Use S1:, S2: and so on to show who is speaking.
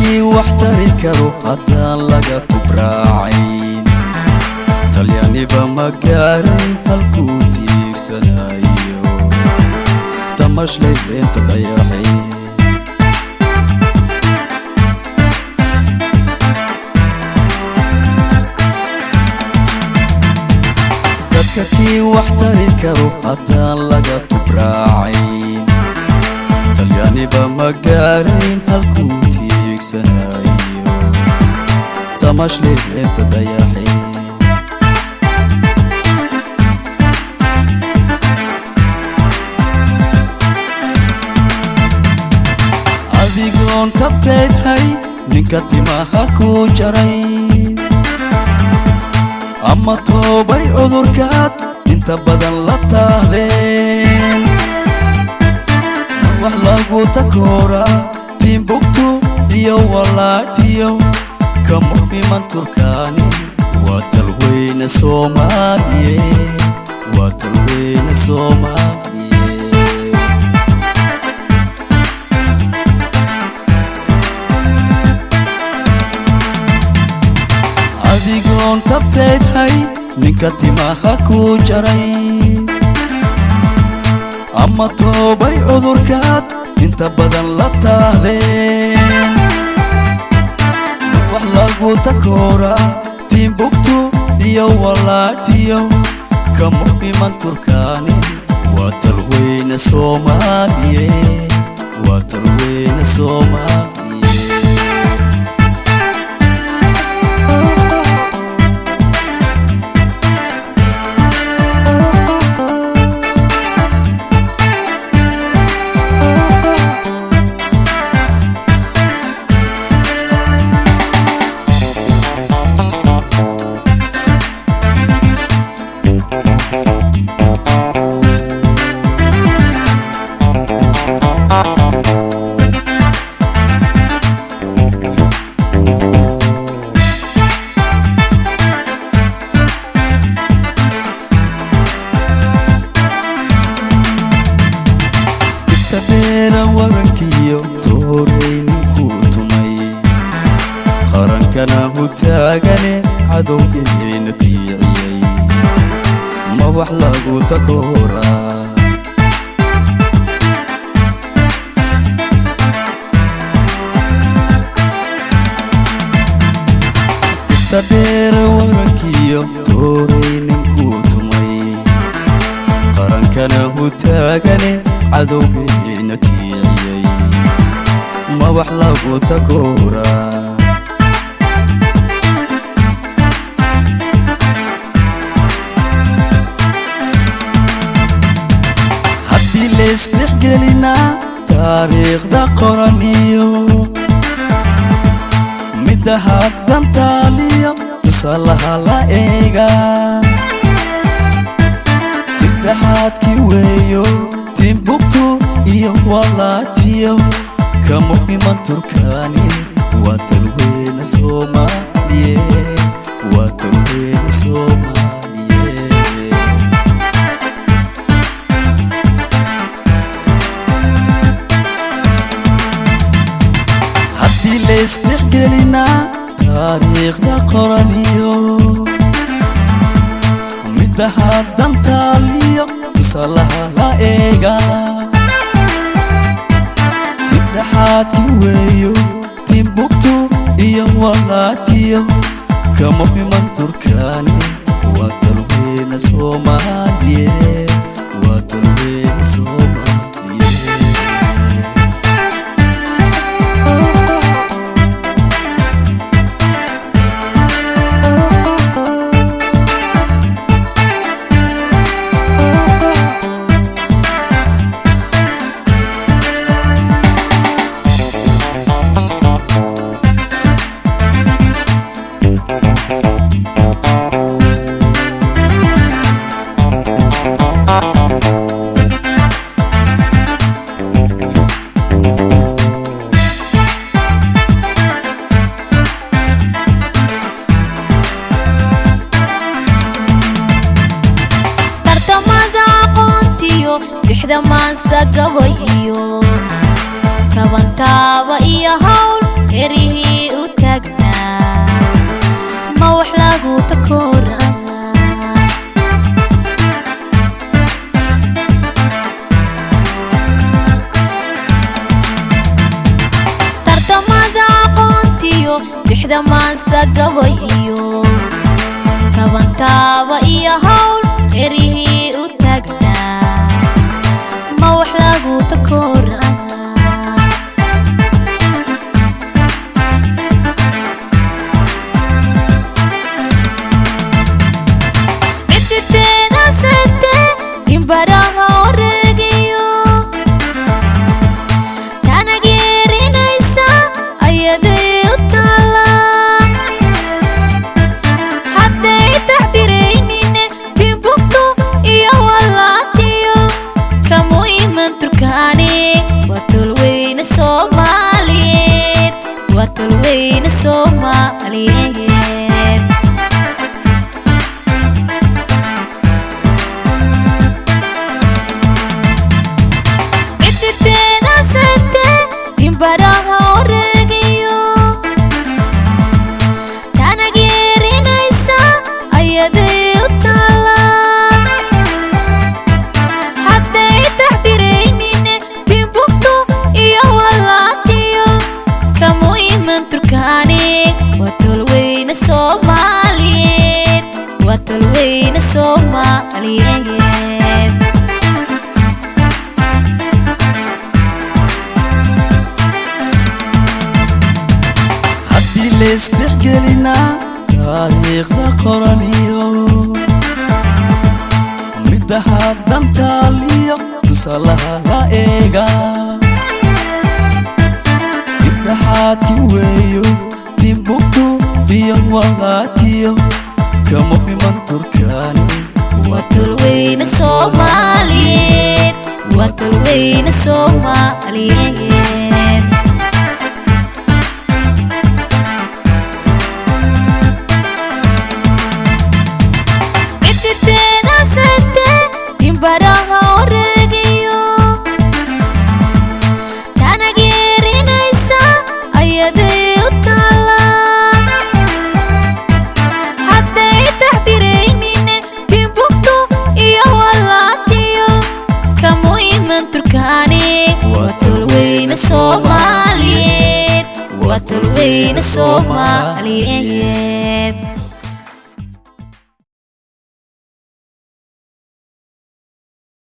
S1: كي واحتري كرو هدان لغا تبراعين طلياني بمقارين هالكو تيرسنايو تمش لي انت ضيعين كي واحتري كرو هدان لغا تبراعين طلياني بمقارين هالكو تيرسنايو تمش لي انت ضيعين adigoon tabteedhay ninka timaha ku jaray ama toobay cudurkaad inta badan la taahdeen wax lagu takoora timbuktu iyo walaatiyo kama iman turkaani waa talweyne Soomaaliye waa talweyne Soomaaliye adigoon tabteedhay ninka timaha ku jaray ama toobay cudurkaad inta badan la taahdeen wax lagu takoora timbuktu iyo walaatiyo kama iman turkaani waa talweyne Soomaaliye waa talweyne Soomaaliye تبينا ورنكيو توريني كوتمي قرنكنا هو تاغني عدوكي نتيعي ما وحلاقو تكورا تبينا ورنكيو توريني كوتمي قرنكنا هو تاغني عدوكي نتيعي ما وحلاقو تكورا حدي لاستحقلنا تاريخ دا قرانيو مدها دانتاليو تصالها لا ايغا تبدحات كيويو timbuktu iyo walaatiyo kama iman turkaani waa talweyne Soomaaliye waa talweyne Soomaaliye haddii la istixgelina taariikhda qoraniyo midaha dantaaliyo tusalaha la eega tibdaxaad kiweeyo timbuktu iyo walaatiyo kama iman turkaani waa talweyne Soomaaliye waa talweyne Soomaaliye
S2: tixda maansa gabayo kabantaaba iyo hawl erihii u taagnaa ma wax lagu takoora tartamada aqoontiyo tixda maansa gabayo kabantaaba iyo hawl erihii u taagnaa ma wax lagu takoora ciddeeda sente dimbaraha oreegiyo tanageerinaysa ayaday u taala hadday taxdiraynine timbuktu iyo walaatiyo kamu iman turkaani waa tolweyne Soomaaliyeed waa tolweyne Soomaaliyeed ciddeeda sente dimbaraha oreegiyo tanageerinaysa ayaday u taala hadday taxdiraynine timbuktu iyo walaatiyo kamu iman turkaani waa tolweyne Soomaaliyeed waa tolweyne Soomaaliyeed
S1: haddii laystixgelinaa taariikhda qoraniyo midda haddan taaliyo tusaalaha la eega tibdhaxaadki weeyo timbuktu iyo walaatiyo kama iman turkaani
S2: waa tolweyne Soomaaliyeed waa tolweyne Soomaaliyeed ciddeeda sente dimbaraha oreegiyo tanageerinaysa ayaday u taala hadday taxdiraynine timbuktu iyo walaatiyo kamu iman turkaani waa tolweyne Soomaaliyeed waa tolweyne Soomaaliyeed